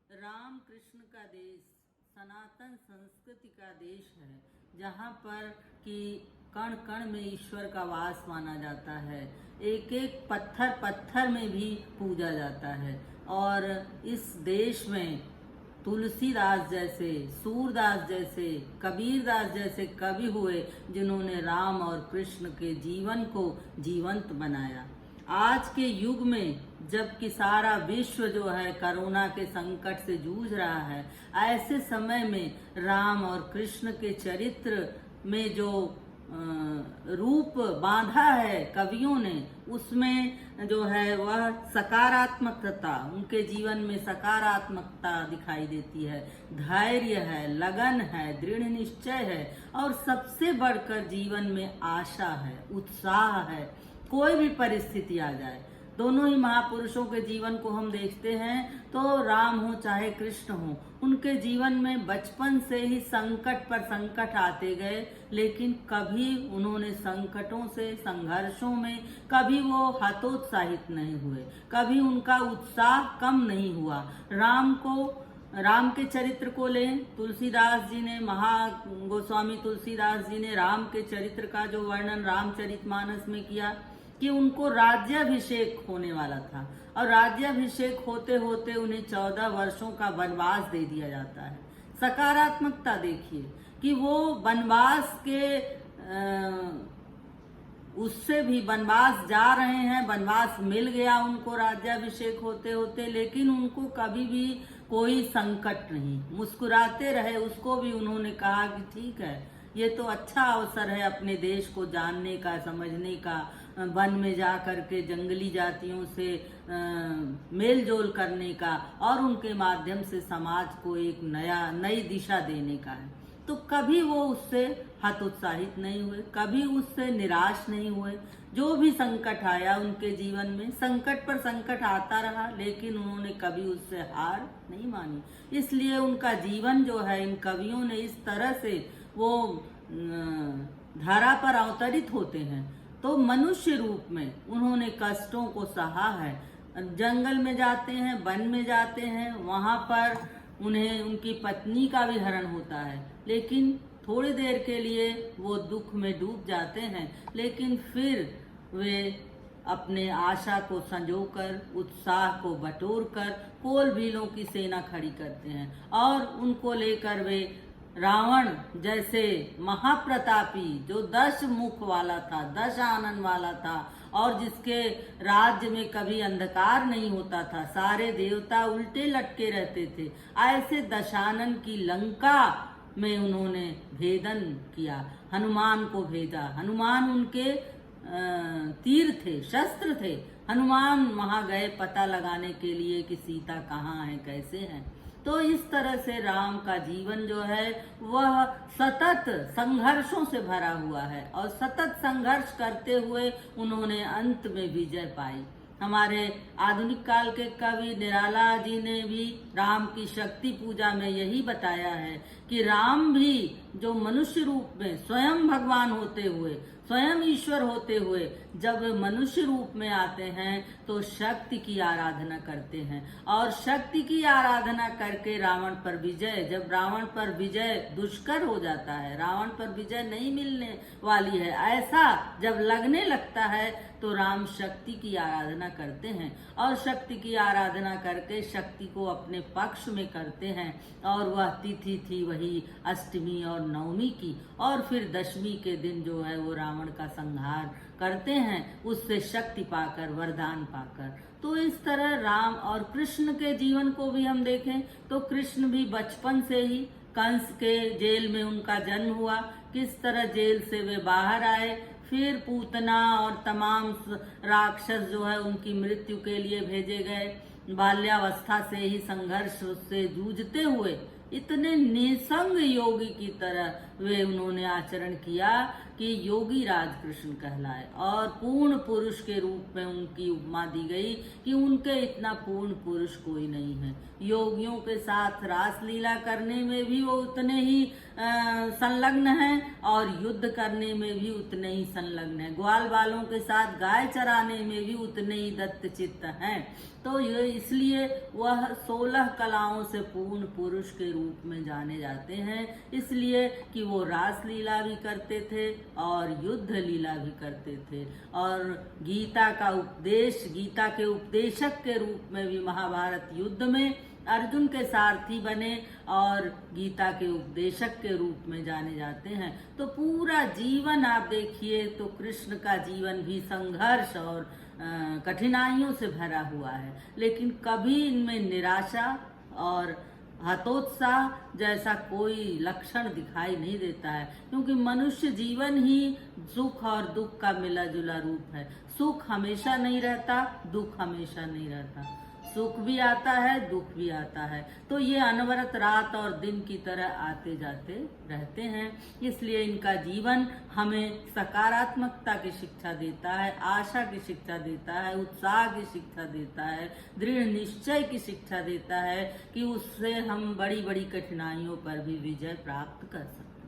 राम कृष्ण का देश सनातन संस्कृति का देश है, जहाँ पर कि कण कण में ईश्वर का वास माना जाता है। एक एक पत्थर पत्थर में भी पूजा जाता है। और इस देश में तुलसीदास जैसे, सूरदास जैसे, कबीरदास जैसे कवि हुए, जिन्होंने राम और कृष्ण के जीवन को जीवंत बनाया। आज के युग में जबकि सारा विश्व जो है कोरोना के संकट से जूझ रहा है, ऐसे समय में राम और कृष्ण के चरित्र में जो रूप बांधा है कवियों ने, उसमें जो है वह सकारात्मकता, उनके जीवन में सकारात्मकता दिखाई देती है। धैर्य है, लगन है, दृढ़ निश्चय है और सबसे बढ़कर जीवन में आशा है, उत्साह है। कोई भी परिस्थिति आ जाए, दोनों ही महापुरुषों के जीवन को हम देखते हैं तो राम हो चाहे कृष्ण हो, उनके जीवन में बचपन से ही संकट पर संकट आते गए, लेकिन कभी उन्होंने संकटों से, संघर्षों में कभी वो हतोत्साहित नहीं हुए, कभी उनका उत्साह कम नहीं हुआ। राम के चरित्र को लें, तुलसीदास जी ने, गोस्वामी तुलसीदास जी ने राम के चरित्र का जो वर्णन रामचरितमानस में किया कि उनको राज्याभिषेक होने वाला था और राज्याभिषेक होते होते उन्हें 14 वर्षों का वनवास दे दिया जाता है। सकारात्मकता देखिए कि वो वनवास के उससे भी वनवास जा रहे हैं, वनवास मिल गया उनको राज्याभिषेक होते होते, लेकिन उनको कभी भी कोई संकट नहीं, मुस्कुराते रहे। उसको भी उन्होंने कहा कि ठीक है, ये तो अच्छा अवसर है अपने देश को जानने का, समझने का, वन में जा करके जंगली जातियों से मेल जोल करने का और उनके माध्यम से समाज को एक नई दिशा देने का है। तो कभी वो उससे हतोत्साहित नहीं हुए, कभी उससे निराश नहीं हुए। जो भी संकट आया उनके जीवन में, संकट पर संकट आता रहा, लेकिन उन्होंने कभी उससे हार नहीं मानी। इसलिए उनका जीवन जो है, इन कवियों ने इस तरह से वो धारा पर अवतरित होते हैं तो मनुष्य रूप में उन्होंने कष्टों को सहा है। जंगल में जाते हैं, वन में जाते हैं, वहां पर उन्हें उनकी पत्नी का भी हरण होता है, लेकिन थोड़ी देर के लिए वो दुख में डूब जाते हैं, लेकिन फिर वे अपने आशा को संजोकर, उत्साह को बटोरकर कोल भीलों की सेना खड़ी करते हैं और उनको लेकर वे रावण जैसे महाप्रतापी, जो 10 मुख वाला था, 10 आनन वाला था और जिसके राज्य में कभी अंधकार नहीं होता था, सारे देवता उल्टे लटके रहते थे, ऐसे दशानन की लंका में उन्होंने भेदन किया, हनुमान को भेजा। हनुमान उनके तीर थे, शस्त्र थे। हनुमान वहां गए पता लगाने के लिए कि सीता कहाँ है, कैसे है। तो इस तरह से राम का जीवन जो है वह सतत संघर्षों से भरा हुआ है और सतत संघर्ष करते हुए उन्होंने अंत में विजय पाई। हमारे आधुनिक काल के कवि निराला जी ने भी राम की शक्ति पूजा में यही बताया है कि राम भी जो मनुष्य रूप में स्वयं भगवान होते हुए, स्वयं ईश्वर होते हुए जब मनुष्य रूप में आते हैं तो शक्ति की आराधना करते हैं और शक्ति की आराधना करके रावण पर विजय, जब रावण पर विजय दुष्कर हो जाता है, रावण पर विजय नहीं मिलने वाली है, ऐसा जब लगने लगता है तो राम शक्ति की आराधना करते हैं और शक्ति की आराधना करके शक्ति को अपने पक्ष में करते हैं। और वह तिथि थी वही अष्टमी और नवमी की, और फिर दशमी के दिन जो है वो रावण का संहार करते हैं, उससे शक्ति पाकर, वरदान पाकर। तो इस तरह राम और कृष्ण के जीवन को भी हम देखें तो कृष्ण भी बचपन से ही कंस के जेल में उनका जन्म हुआ, किस तरह जेल से वे बाहर आए, फिर पूतना और तमाम राक्षस जो है उनकी मृत्यु के लिए भेजे गए। बाल्यावस्था से ही संघर्ष से जूझते हुए इतने निसंग योगी की तरह वे उन्होंने आचरण किया कि योगी राज कृष्ण कहलाए, और पूर्ण पुरुष के रूप में उनकी उपमा दी गई कि उनके इतना पूर्ण पुरुष कोई नहीं है। योगियों के साथ रासलीला करने में भी वो उतने ही संलग्न हैं और युद्ध करने में भी उतने ही संलग्न हैं। ग्वाल बालों के साथ गाय चराने में भी उतने ही दत्तचित्त हैं। तो ये इसलिए वह 16 कलाओं से पूर्ण पुरुष के रूप में जाने जाते हैं, इसलिए कि वो रासलीला भी करते थे और युद्ध लीला भी करते थे, और गीता का उपदेश, गीता के उपदेशक के रूप में भी महाभारत युद्ध में अर्जुन के सारथी बने और गीता के उपदेशक के रूप में जाने जाते हैं। तो पूरा जीवन आप देखिए तो कृष्ण का जीवन भी संघर्ष और कठिनाइयों से भरा हुआ है, लेकिन कभी इनमें निराशा और हतोत्साह जैसा कोई लक्षण दिखाई नहीं देता है, क्योंकि मनुष्य जीवन ही सुख और दुख का मिला जुला रूप है। सुख हमेशा नहीं रहता, दुख हमेशा नहीं रहता, सुख भी आता है, दुख भी आता है। तो ये अनवरत रात और दिन की तरह आते जाते रहते हैं। इसलिए इनका जीवन हमें सकारात्मकता की शिक्षा देता है, आशा की शिक्षा देता है, उत्साह की शिक्षा देता है, दृढ़ निश्चय की शिक्षा देता है कि उससे हम बड़ी बड़ी कठिनाइयों पर भी विजय प्राप्त कर सकते हैं।